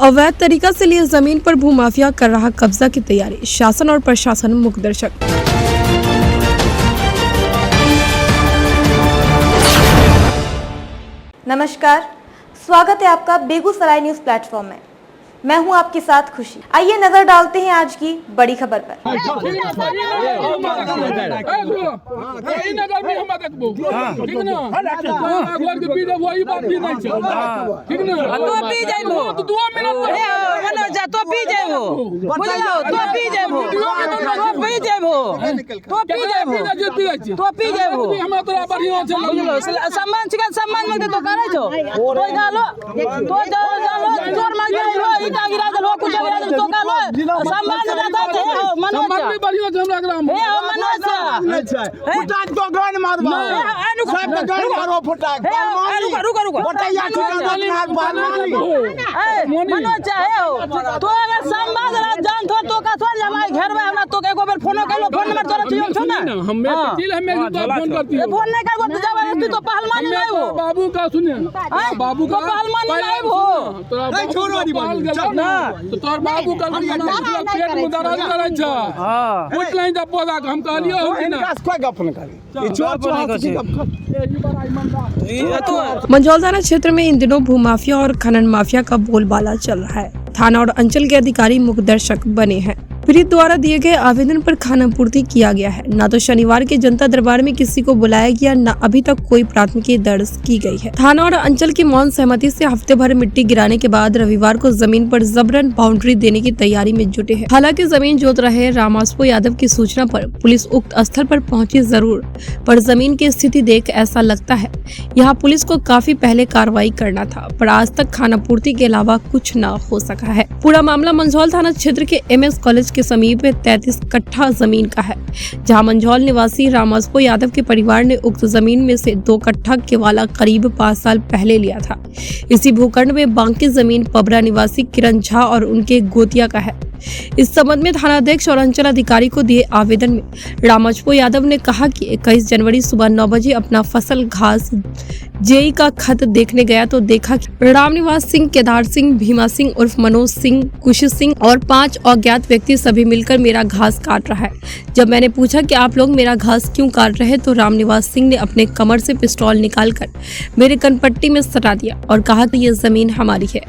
अवैध तरीका से लिए जमीन पर भूमाफिया कर रहा कब्जा की तैयारी, शासन और प्रशासन मुखदर्शक। नमस्कार, स्वागत है आपका बेगूसराय न्यूज प्लेटफॉर्म में। मैं हूं आपके साथ खुशी। आइए नजर डालते हैं आज की बड़ी खबर पर। बाबू का सुनिए, बाबू का तो तोर बाबू का पेट में दर्द करे छ कुछ नहीं जब पौधा हम कहलियो हो कि ना कोई गप न करी मंझौल थाना क्षेत्र में इन दिनों भूमाफिया और खनन माफिया का बोलबाला चल रहा है। थाना और अंचल के अधिकारी मुखदर्शक बने हैं। पीड़ित द्वारा दिए गए आवेदन पर खानापूर्ति किया गया है। न तो शनिवार के जनता दरबार में किसी को बुलाया गया, न अभी तक कोई प्राथमिकी दर्ज की गई है। थाना और अंचल की मौन सहमति से हफ्ते भर मिट्टी गिराने के बाद रविवार को जमीन पर जबरन बाउंड्री देने की तैयारी में जुटे हैं। हालांकि जमीन जोत रहे रामास्पो यादव की सूचना पर पुलिस उक्त स्थल पर पहुंची जरूर, पर जमीन की स्थिति देख ऐसा लगता है यहाँ पुलिस को काफी पहले कार्रवाई करना था, पर आज तक खानापूर्ति के अलावा कुछ न हो सका है। पूरा मामला मंझौल थाना क्षेत्र के MS कॉलेज के समीप 33 कट्ठा जमीन का है, जहां मंझौल निवासी रामास्पो यादव के परिवार ने उक्त जमीन में से 2 कट्ठा केवाला करीब 5 साल पहले लिया था। इसी भूखंड में बाकी जमीन पबरा निवासी किरण झा और उनके गोतिया का है। इस संबंध में थानाध्यक्ष और अंचल अधिकारी को दिए आवेदन में रामास्पो यादव ने कहा कि 21 जनवरी सुबह 9 बजे अपना फसल घास जेई का खत देखने गया तो देखा कि रामनिवास सिंह, केदार सिंह, भीमा सिंह उर्फ मनोज सिंह, कुश सिंह और 5 अज्ञात व्यक्ति सभी मिलकर मेरा घास काट रहा है। जब मैंने पूछा कि आप लोग मेरा घास क्यों काट रहे हैं, तो रामनिवास सिंह ने अपने कमर से पिस्तौल निकालकर मेरे कनपट्टी में सटा दिया और कहा कि ये जमीन हमारी है।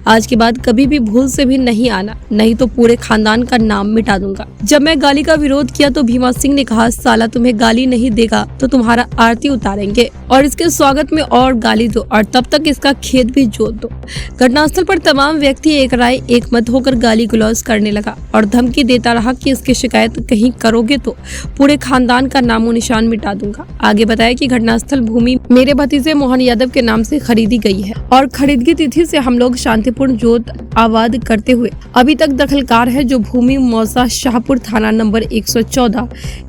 आज के बाद कभी भी भूल से भी नहीं आना, नहीं तो पूरे खानदान का नाम मिटा दूंगा। जब मैं गाली का विरोध किया तो भीमा सिंह ने कहा, साला तुम्हें गाली नहीं देगा तो तुम्हारा आरती उतारेंगे और इसके स्वागत में और गाली दो और तब तक इसका खेत भी जोत दो। घटनास्थल पर तमाम व्यक्ति एक राय एक मत होकर गाली गुलौज करने लगा और धमकी देता रहा कि इसकी शिकायत कहीं करोगे तो पूरे खानदान का नामो निशान मिटा दूंगा। आगे बताया कि घटनास्थल भूमि मेरे भतीजे मोहन यादव के नाम से खरीदी गई है और खरीदगी तिथि से हम लोग शांतिपूर्ण जोत आबाद करते हुए अभी तक दखलकार है, जो भूमि मौसा शाहपुर थाना नंबर 114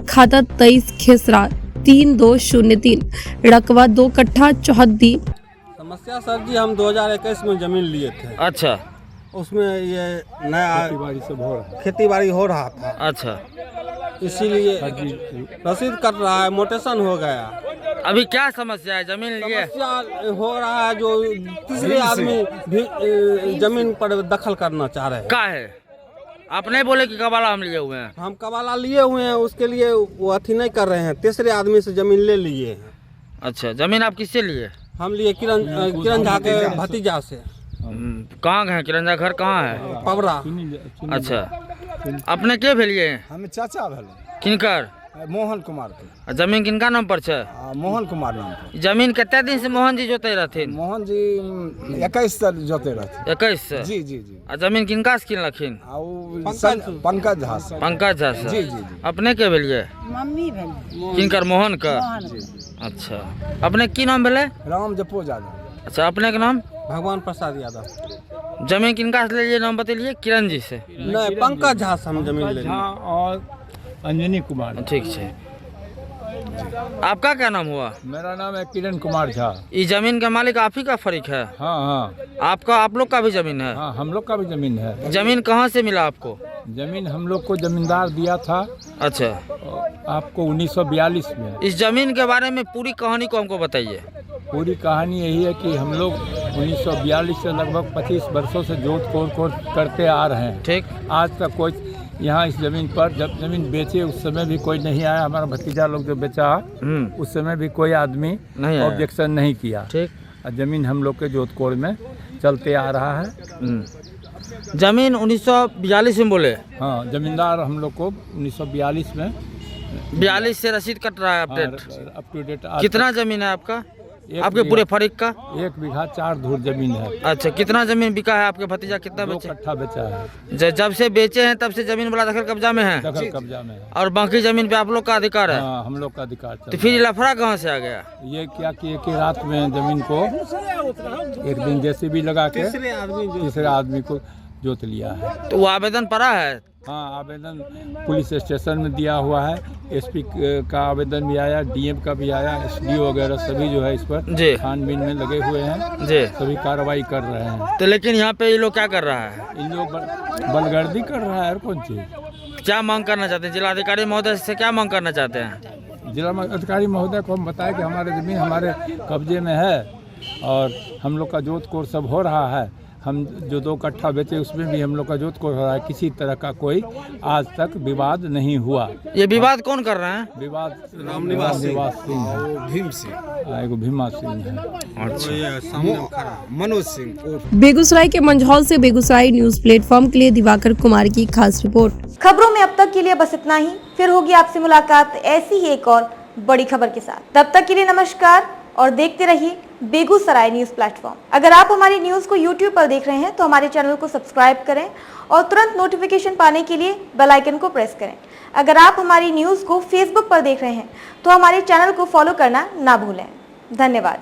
खाता 23 खेसरा 3203 रकबा 2 कट्ठा चौहद्दी। समस्या सर जी, हम 2021 में जमीन लिए थे। अच्छा, उसमें ये नया खेती बाड़ी हो रहा था। अच्छा, इसीलिए रसीद कट रहा है, मोटेशन हो गया। अभी क्या समस्या है? जमीन लिए समस्या हो रहा है, जो तीसरे आदमी भी जमीन पर दखल करना चाह रहे हैं। क्या है? आप नहीं बोले कि कबाला हम लिए हुए हैं? हम कबाला लिए हुए हैं, उसके लिए वो अथी नहीं कर रहे हैं, तीसरे आदमी से जमीन ले लिए हैं। अच्छा, जमीन आप किससे लिए? हम लिए किरण झा के भतीजा से। कहाँ है किरण झा? घर कहाँ है? पबरा। अच्छा, अपने के भेलिए? हम चाचा भेल। किनकर? मोहन कुमार के। जमीन किनका नाम पर छै? मोहन कुमार नाम पर। जमीन कते दिन से मोहन जी जोते रहथिन? मोहन जी 21 से जोते रहथिन। 21 से? जी जी जी। आ जमीन किनका से किनलखिन? पंकज झा से। पंकज झा से? जी जी जी। अपने के भेलिए? मम्मी भेल। किनकर? मोहन का? अच्छा, अपने की नाम भेले? राम जपो यादव। अच्छा, अपने के नाम? भगवान प्रसाद यादव। जमीन किनका से ले नाम बतेलिए? किरण जी से? नहीं, पंकज झा से हम जमीन ले। और अंजनी कुमार। ठीक है। आपका क्या नाम हुआ? मेरा नाम है किरण कुमार झा। ये जमीन का मालिक आप ही का फरीक है? हाँ हाँ। आप लोग का भी जमीन है? हाँ, हम लोग का भी जमीन है। जमीन कहाँ से मिला आपको? जमीन हम लोग को जमींदार दिया था। अच्छा, आपको 1942 में। इस जमीन के बारे में पूरी कहानी को हमको बताइए। पूरी कहानी यही है कि हम लोग 1942 से लगभग 25 वर्षों से जोत कोड़ करते आ रहे हैं। ठीक। आज तक कोई यहाँ इस ज़मीन पर जब ज़मीन बेचे उस समय भी कोई नहीं आया। हमारा भतीजा लोग जो बेचा उस समय भी कोई आदमी नहीं आया। ऑब्जेक्शन नहीं किया। ठीक। और ज़मीन हम लोग के जोत कोड़ में चलते आ रहा है। जमीन 1942 में बोले? हाँ, जमींदार हम लोग को 1942 में 42 से रसीद कट रहा है अपडेट। Up to date. कितना जमीन है आपका? एक आपके बीघा। पूरे फरीक का? 1 बीघा 4 धूर जमीन है। अच्छा, कितना जमीन बिका है? आपके भतीजा कितना 2 बेचे? कट्ठा बेचा है। जब से बेचे हैं तब से जमीन वाला दखल कब्जा में है? दखल कब्जा में है। और बाकी जमीन पे आप लोग का अधिकार है? हाँ, हम लोग का अधिकार तो चल फिर ये लफड़ा कहाँ से आ गया? ये क्या कि एक ही रात में जमीन को एक दिन जेसीबी लगा के तीसरे आदमी को जोत लिया है। तो वो आवेदन पड़ा है? हाँ, आवेदन पुलिस स्टेशन में दिया हुआ है। एसपी का आवेदन भी आया, डीएम का भी आया, एसडीओ वगैरह सभी जो है इस पर जी छानबीन में लगे हुए हैं। जी। सभी कार्रवाई कर रहे हैं। तो लेकिन यहाँ पे ये लोग क्या कर रहा है? इन लोग बलगर्दी कर रहा है और कौन चीज़। क्या मांग करना चाहते हैं? जिलाधिकारी महोदय से क्या मांग करना चाहते हैं? जिला अधिकारी महोदय को हम बताएं कि हमारे ज़मीन हमारे कब्जे में है और हम लोग का जोत कोड़ सब हो रहा है। हम जो 2 कट्ठा बेचे उसमें भी हम लोग का जोत कोड़ हो रहा है। किसी तरह का कोई आज तक विवाद नहीं हुआ। ये विवाद कौन कर रहे हैं? विवाद रामनिवास सिंह है, भीम सिंह, एगो भीमा सिंह है। मनोज सिंह। बेगूसराय के मंझौल से बेगूसराय न्यूज प्लेटफॉर्म के लिए दिवाकर कुमार की खास रिपोर्ट। खबरों में अब तक के लिए बस इतना ही। फिर होगी आपसे मुलाकात ऐसी ही एक और बड़ी खबर के साथ। तब तक के लिए नमस्कार और देखते रहिए बेगूसराय न्यूज प्लेटफॉर्म। अगर आप हमारी न्यूज को YouTube पर देख रहे हैं तो हमारे चैनल को सब्सक्राइब करें और तुरंत नोटिफिकेशन पाने के लिए बेल आइकन को प्रेस करें। अगर आप हमारी न्यूज को Facebook पर देख रहे हैं तो हमारे चैनल को फॉलो करना ना भूलें। धन्यवाद।